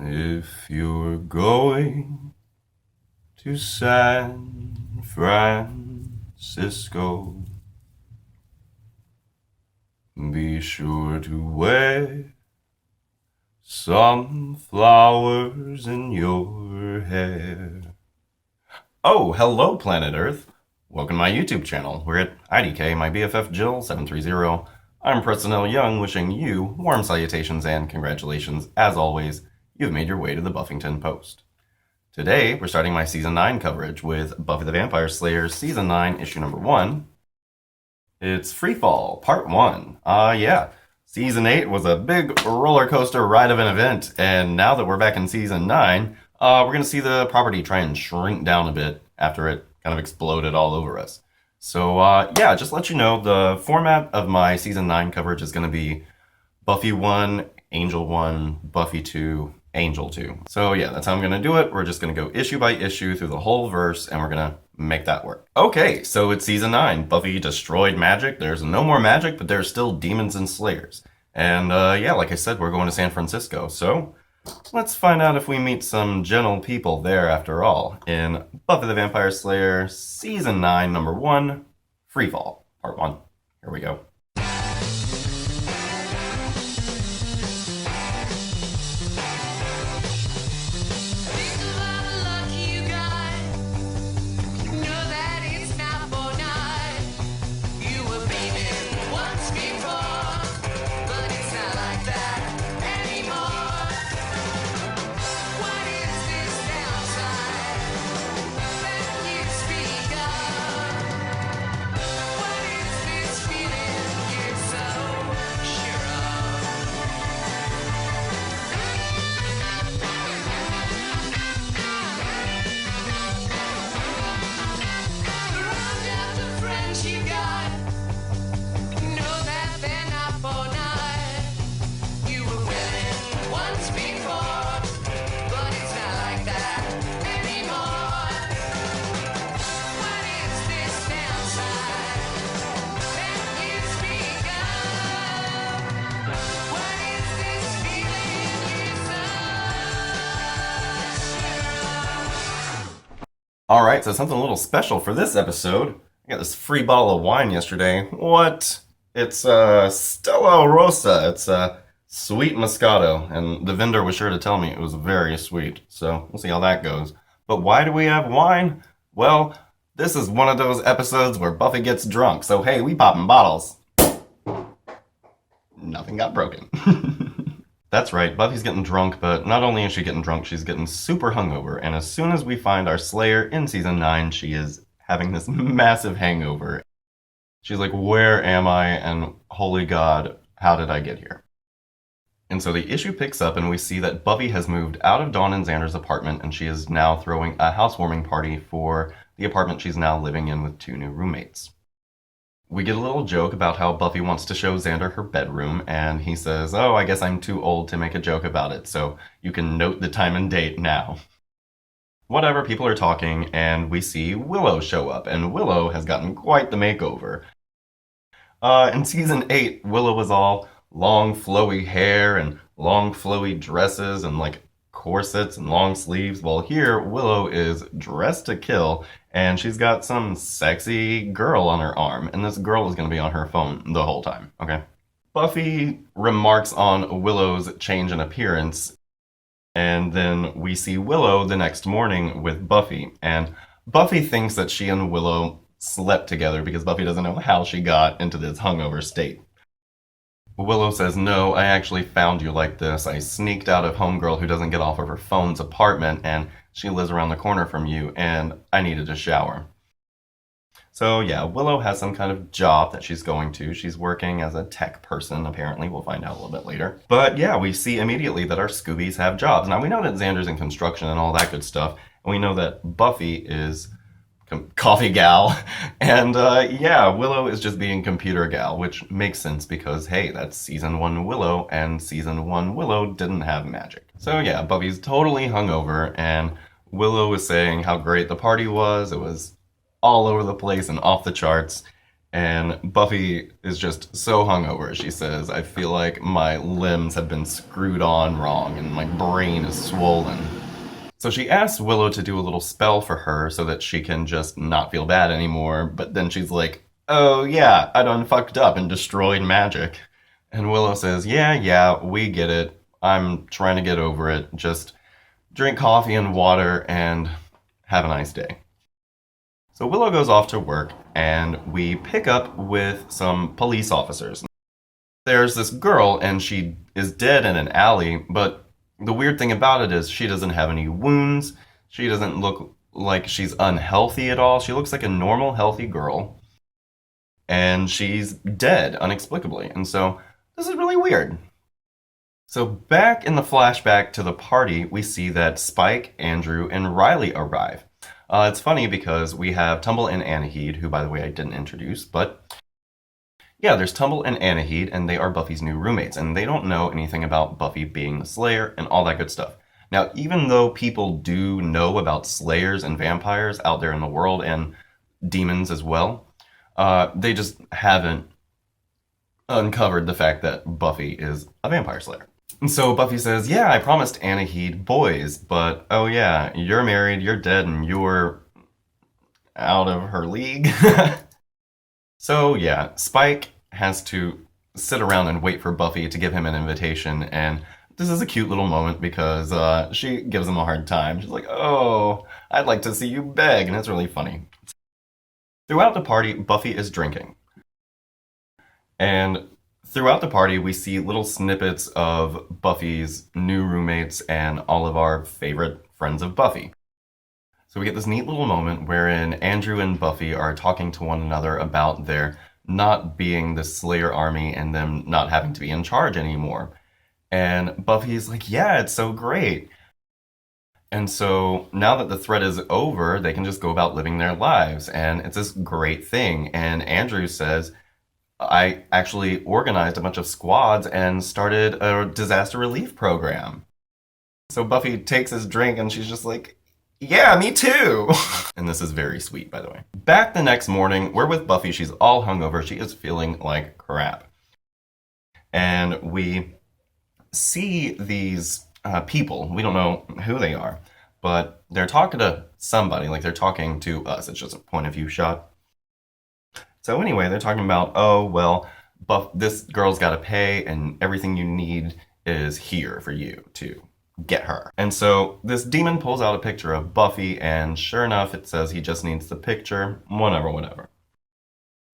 If you're going to San Francisco, be sure to wear some flowers in your hair. Oh, hello, planet Earth. Welcome to my YouTube channel. We're at IDK, my BFF Jill 730. I'm Preston L. Young, wishing you warm salutations and congratulations. As always, you've made your way to the Buffington Post. Today, we're starting my Season 9 coverage with Buffy the Vampire Slayer Season 9, Issue Number 1. It's Freefall, Part 1. Yeah. Season 8 was a big roller coaster ride of an event, and now that we're back in Season 9, we're going to see the property try and shrink down a bit after it kind of exploded all over us. So, yeah, just to let you know, the format of my Season 9 coverage is going to be Buffy 1, Angel 1, Buffy 2, Angel 2. So, yeah, that's how I'm going to do it. We're just going to go issue by issue through the whole verse, and we're going to make that work. Okay, so it's Season 9. Buffy destroyed magic. There's no more magic, but there's still demons and slayers. And, yeah, like I said, we're going to San Francisco. So, let's find out if we meet some gentle people there after all in Buffy the Vampire Slayer Season 9, Number 1, Freefall, Part 1. Here we go. Alright, so something a little special for this episode. I got this free bottle of wine yesterday. What? It's Stella Rosa. It's sweet Moscato, and the vendor was sure to tell me it was very sweet. So we'll see how that goes. But why do we have wine? Well, this is one of those episodes where Buffy gets drunk. So hey, we popping bottles. Nothing got broken. That's right, Buffy's getting drunk, but not only is she getting drunk, she's getting super hungover, and as soon as we find our Slayer in Season 9, she is having this massive hangover. She's like, where am I, and holy god, how did I get here? And so the issue picks up, and we see that Buffy has moved out of Dawn and Xander's apartment, and she is now throwing a housewarming party for the apartment she's now living in with 2 new roommates. We get a little joke about how Buffy wants to show Xander her bedroom, and he says, oh, I guess I'm too old to make a joke about it, so you can note the time and date now. Whatever, people are talking, and we see Willow show up, and Willow has gotten quite the makeover. In Season 8, Willow was all long flowy hair and long flowy dresses and like corsets and long sleeves. Well, here, Willow is dressed to kill, and she's got some sexy girl on her arm, and this girl is going to be on her phone the whole time, okay? Buffy remarks on Willow's change in appearance, and then we see Willow the next morning with Buffy, and Buffy thinks that she and Willow slept together because Buffy doesn't know how she got into this hungover state. Willow says, no, I actually found you like this. I sneaked out of Homegirl who doesn't get off of her phone's apartment, and she lives around the corner from you, and I needed a shower. So yeah, Willow has some kind of job that she's going to. She's working as a tech person, apparently. We'll find out a little bit later. But yeah, we see immediately that our Scoobies have jobs. Now, we know that Xander's in construction and all that good stuff, and we know that Buffy is coffee gal, and yeah, Willow is just being computer gal, which makes sense because, hey, that's Season 1 Willow, and Season 1 Willow didn't have magic. So yeah, Buffy's totally hungover, and Willow was saying how great the party was. It was all over the place and off the charts, And Buffy is just so hungover. She says, I feel like my limbs have been screwed on wrong and my brain is swollen. So she asks Willow to do a little spell for her so that she can just not feel bad anymore. But then she's like, oh yeah, I done fucked up and destroyed magic. And Willow says, yeah, we get it. I'm trying to get over it. Just drink coffee and water and have a nice day. So Willow goes off to work, and we pick up with some police officers. There's this girl, and she is dead in an alley, but the weird thing about it is she doesn't have any wounds. She doesn't look like she's unhealthy at all. She looks like a normal, healthy girl, and she's dead unexplicably. And so this is really weird. So back in the flashback to the party, we see that Spike, Andrew, and Riley arrive. It's funny because we have Tumble and Anahid, who, by the way, I didn't introduce, but yeah, there's Tumble and Anahid, and they are Buffy's new roommates, and they don't know anything about Buffy being the Slayer and all that good stuff. Now, even though people do know about Slayers and vampires out there in the world, and demons as well, they just haven't uncovered the fact that Buffy is a vampire slayer. And so Buffy says, yeah, I promised Anahid boys, but oh yeah, you're married, you're dead, and you're out of her league. So yeah, Spike has to sit around and wait for Buffy to give him an invitation, and this is a cute little moment because she gives him a hard time. She's like, oh, I'd like to see you beg, and it's really funny. Throughout the party, Buffy is drinking. And throughout the party, we see little snippets of Buffy's new roommates and all of our favorite friends of Buffy. So we get this neat little moment wherein Andrew and Buffy are talking to one another about their not being the Slayer army and them not having to be in charge anymore. And Buffy's like, yeah, it's so great. And so now that the threat is over, they can just go about living their lives. And it's this great thing. And Andrew says, I actually organized a bunch of squads and started a disaster relief program. So Buffy takes his drink and she's just like, yeah, me too. And this is very sweet, by the way. Back the next morning, we're with Buffy. She's all hungover. She is feeling like crap. And we see these people. We don't know who they are, but they're talking to somebody. Like they're talking to us. It's just a point of view shot. So anyway, they're talking about, oh, well, this girl's got to pay and everything you need is here for you to get her. And so this demon pulls out a picture of Buffy, and sure enough, it says he just needs the picture. Whatever.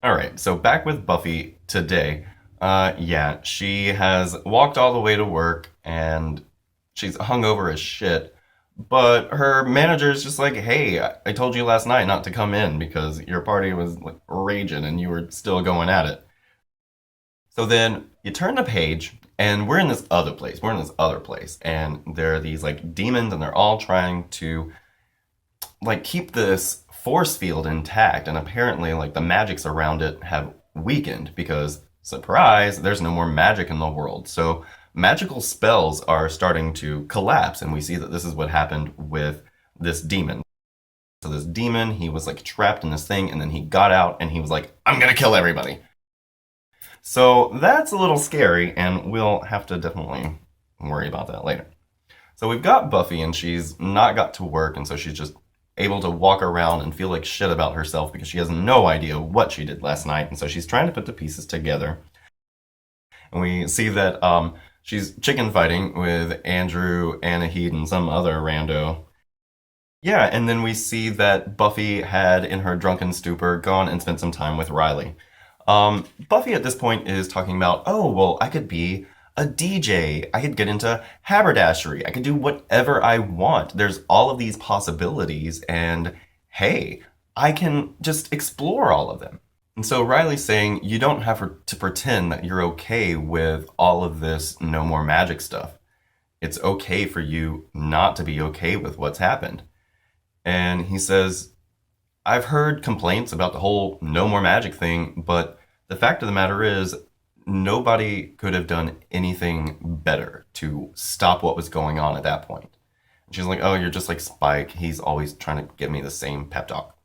All right, so back with Buffy today. Yeah, she has walked all the way to work, and she's hungover as shit. But her manager's just like, hey, I told you last night not to come in because your party was like raging and you were still going at it. So then you turn the page, and we're in this other place. We're in this other place, and there are these like demons, and they're all trying to like keep this force field intact. And apparently, like the magics around it have weakened because, surprise, there's no more magic in the world. So magical spells are starting to collapse, and we see that this is what happened with this demon. So this demon, he was like trapped in this thing, and then he got out, and he was like, I'm gonna kill everybody. So that's a little scary, and we'll have to definitely worry about that later. So we've got Buffy, and she's not got to work, and so she's just able to walk around and feel like shit about herself because she has no idea what she did last night, and so she's trying to put the pieces together. And we see that she's chicken fighting with Andrew, Anahid, and some other rando. Yeah, and then we see that Buffy had, in her drunken stupor, gone and spent some time with Riley. Buffy at this point is talking about, oh, well, I could be a DJ. I could get into haberdashery. I could do whatever I want. There's all of these possibilities, and hey, I can just explore all of them. And so Riley's saying, you don't have to pretend that you're okay with all of this no more magic stuff. It's okay for you not to be okay with what's happened. And he says, I've heard complaints about the whole no more magic thing, but the fact of the matter is nobody could have done anything better to stop what was going on at that point. And she's like, oh, you're just like Spike. He's always trying to give me the same pep talk.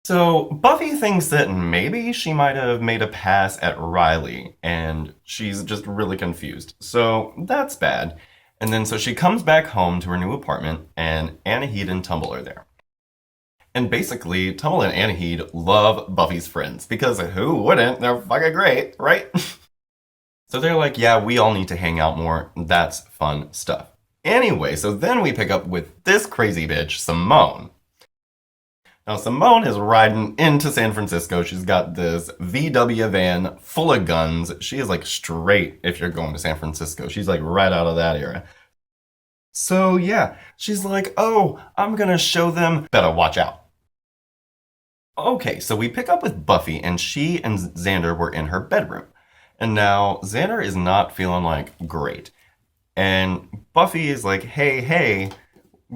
So Buffy thinks that maybe she might have made a pass at Riley, and she's just really confused. So that's bad. And then so she comes back home to her new apartment, and Anahid and Tumble are there. And basically, Tumble and Anahid love Buffy's friends because who wouldn't? They're fucking great, right? So they're like, yeah, we all need to hang out more. That's fun stuff. Anyway, so then we pick up with this crazy bitch, Simone. Now, Simone is riding into San Francisco. She's got this VW van full of guns. She is like straight if you're going to San Francisco. She's like right out of that era. So, yeah, she's like, oh, I'm gonna show them. Better watch out. Okay, so we pick up with Buffy, and she and Xander were in her bedroom. And now Xander is not feeling like great. And Buffy is like, hey,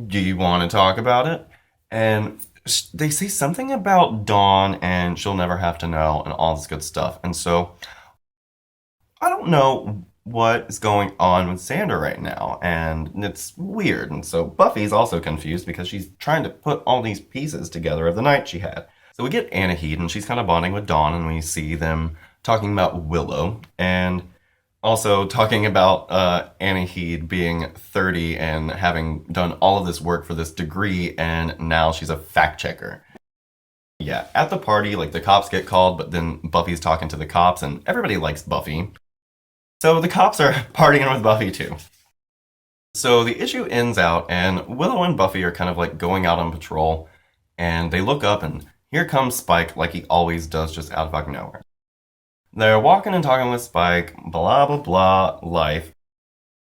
do you want to talk about it? And they say something about Dawn and she'll never have to know and all this good stuff. And so I don't know what is going on with Xander right now. And it's weird. And so Buffy's also confused because she's trying to put all these pieces together of the night she had. So we get Anahid and she's kind of bonding with Dawn and we see them talking about Willow and also talking about Anahid being 30 and having done all of this work for this degree, and now she's a fact checker. Yeah, at the party, like the cops get called, but then Buffy's talking to the cops, and everybody likes Buffy. So the cops are partying with Buffy too. So the issue ends out, and Willow and Buffy are kind of like going out on patrol, and they look up, and here comes Spike, like he always does, just out of fucking nowhere. They're walking and talking with Spike, blah, blah, blah, life.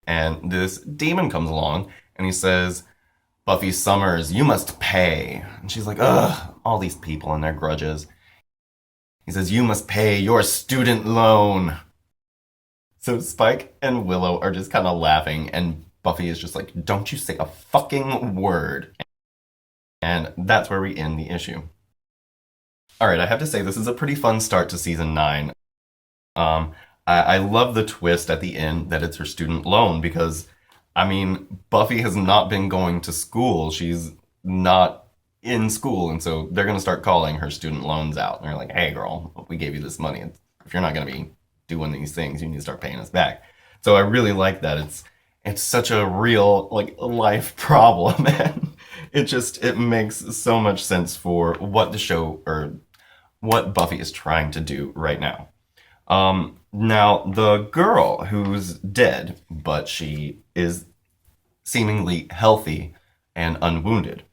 And this demon comes along and he says, Buffy Summers, you must pay. And she's like, ugh, all these people and their grudges. He says, you must pay your student loan. So Spike and Willow are just kind of laughing and Buffy is just like, don't you say a fucking word. And that's where we end the issue. Alright, I have to say, this is a pretty fun start to season 9. I love the twist at the end that it's her student loan because, I mean, Buffy has not been going to school. She's not in school, and so they're going to start calling her student loans out. And they're like, hey, girl, we gave you this money. If you're not going to be doing these things, you need to start paying us back. So I really like that. It's such a real, like, life problem, and it makes so much sense for what the show, or what Buffy is trying to do right now. Now, the girl who's dead, but she is seemingly healthy and unwounded.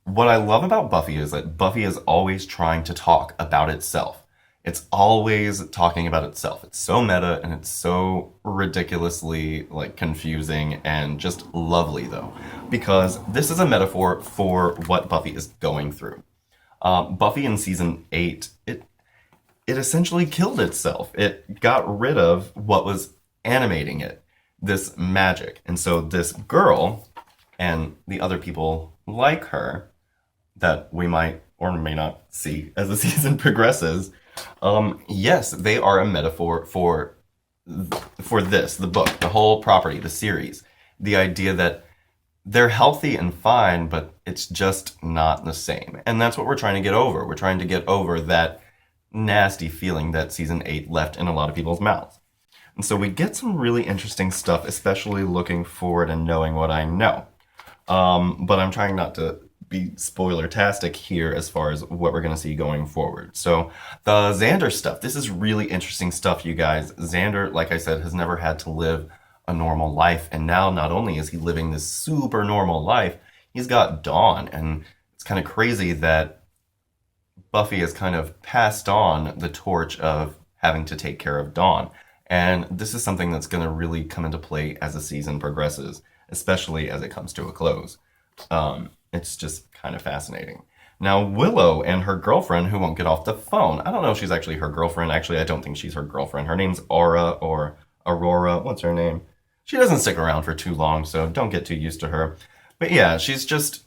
What I love about Buffy is that Buffy is always trying to talk about itself. It's always talking about itself. It's so meta and it's so ridiculously like confusing and just lovely though, because this is a metaphor for what Buffy is going through. Buffy in season 8, it essentially killed itself. It got rid of what was animating it, this magic. And so this girl and the other people like her that we might or may not see as the season progresses, yes, they are a metaphor for this, the book, the whole property, the series. The idea that they're healthy and fine, but it's just not the same. And that's what we're trying to get over. We're trying to get over that nasty feeling that season 8 left in a lot of people's mouths. And so we get some really interesting stuff, especially looking forward and knowing what I know. But I'm trying not to be spoiler-tastic here as far as what we're going to see going forward. So the Xander stuff, this is really interesting stuff, you guys. Xander, like I said, has never had to live a normal life. And now not only is he living this super normal life, he's got Dawn. And it's kind of crazy that Buffy has kind of passed on the torch of having to take care of Dawn. And this is something that's going to really come into play as the season progresses, especially as it comes to a close. It's just kind of fascinating. Now, Willow and her girlfriend, who won't get off the phone. I don't know if she's actually her girlfriend. Actually, I don't think she's her girlfriend. Her name's Aura or Aurora. What's her name? She doesn't stick around for too long, so don't get too used to her. But yeah, she's just...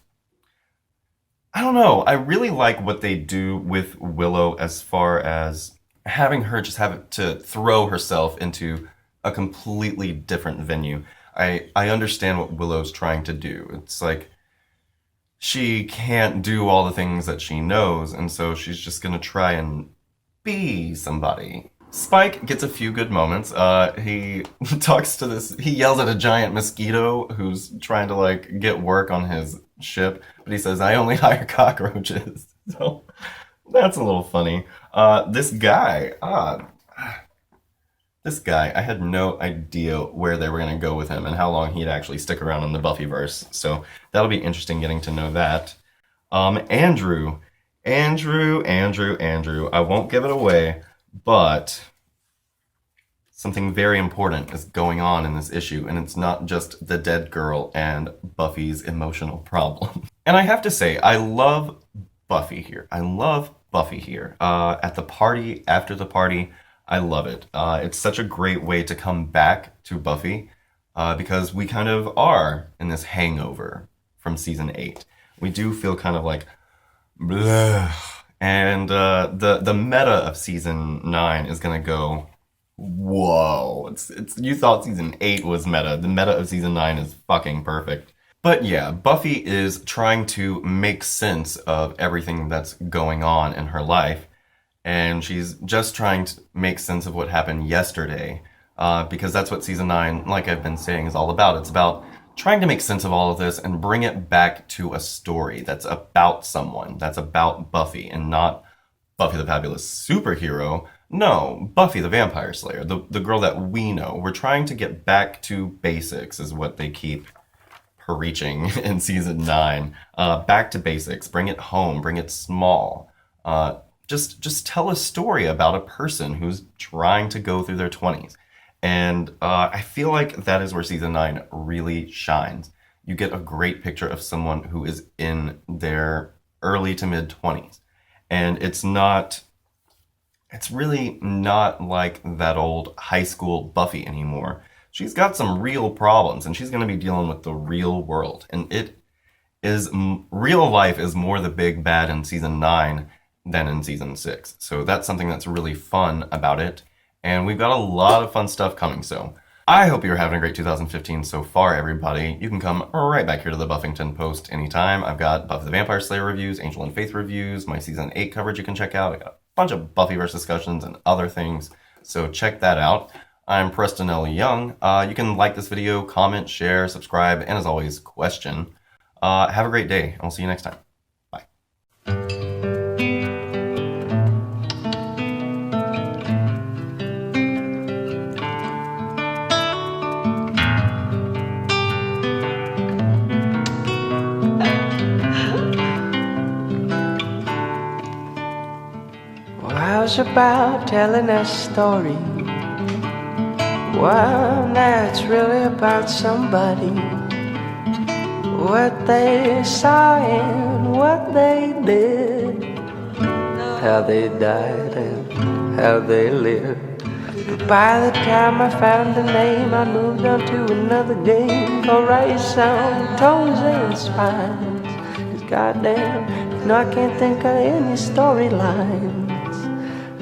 I don't know. I really like what they do with Willow as far as having her just have to throw herself into a completely different venue. I understand what Willow's trying to do. It's like she can't do all the things that she knows, and so she's just gonna try and be somebody. Spike gets a few good moments. He he yells at a giant mosquito who's trying to like get work on his ship, but he says, "I only hire cockroaches." So that's a little funny. This guy, I had no idea where they were going to go with him and how long he'd actually stick around in the Buffyverse. So that'll be interesting getting to know that. Andrew. Andrew. I won't give it away, but something very important is going on in this issue, and it's not just the dead girl and Buffy's emotional problem. And I have to say, I love Buffy here. At the party, after the party, I love it. It's such a great way to come back to Buffy because we kind of are in this hangover from season 8. We do feel kind of like, bleh. And the meta of season 9 is going to go, whoa. It's you thought season 8 was meta. The meta of season 9 is fucking perfect. But yeah, Buffy is trying to make sense of everything that's going on in her life. And she's just trying to make sense of what happened yesterday. Because that's what season 9, like I've been saying, is all about. It's about trying to make sense of all of this and bring it back to a story that's about someone, that's about Buffy, and not Buffy the Fabulous Superhero. No, Buffy the Vampire Slayer, the girl that we know. We're trying to get back to basics is what they keep preaching in season 9. Back to basics, bring it home, bring it small. Just tell a story about a person who's trying to go through their 20s. And I feel like that is where season 9 really shines. You get a great picture of someone who is in their early to mid 20s. And it's really not like that old high school Buffy anymore. She's got some real problems, and she's going to be dealing with the real world. And real life is more the big bad in season 9 than in season 6. So that's something that's really fun about it. And we've got a lot of fun stuff coming. So I hope you're having a great 2015 so far, everybody. You can come right back here to the Buffington Post anytime. I've got Buffy the Vampire Slayer reviews, Angel and Faith reviews, my season 8 coverage you can check out. I got a bunch of Buffyverse discussions and other things. So check that out. I'm Preston L. Young. You can like this video, comment, share, subscribe, and as always, question. Have a great day. I'll see you next time. Bye. How's about telling a story? One that's really about somebody. What they saw and what they did, how they died and how they lived. But by the time I found a name, I moved on to another game. For right sound, toes and spines. 'Cause goddamn, I can't think of any storylines.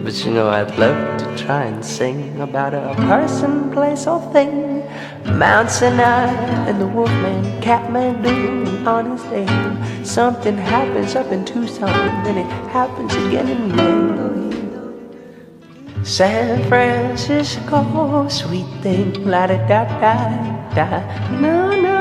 But you know I'd love to try and sing about a person, place or thing. Mount Sinai and the Wolfman, Kathmandu on his day. Something happens up in Tucson, then it happens again in May. San Francisco, sweet thing, la da da da da. No, no.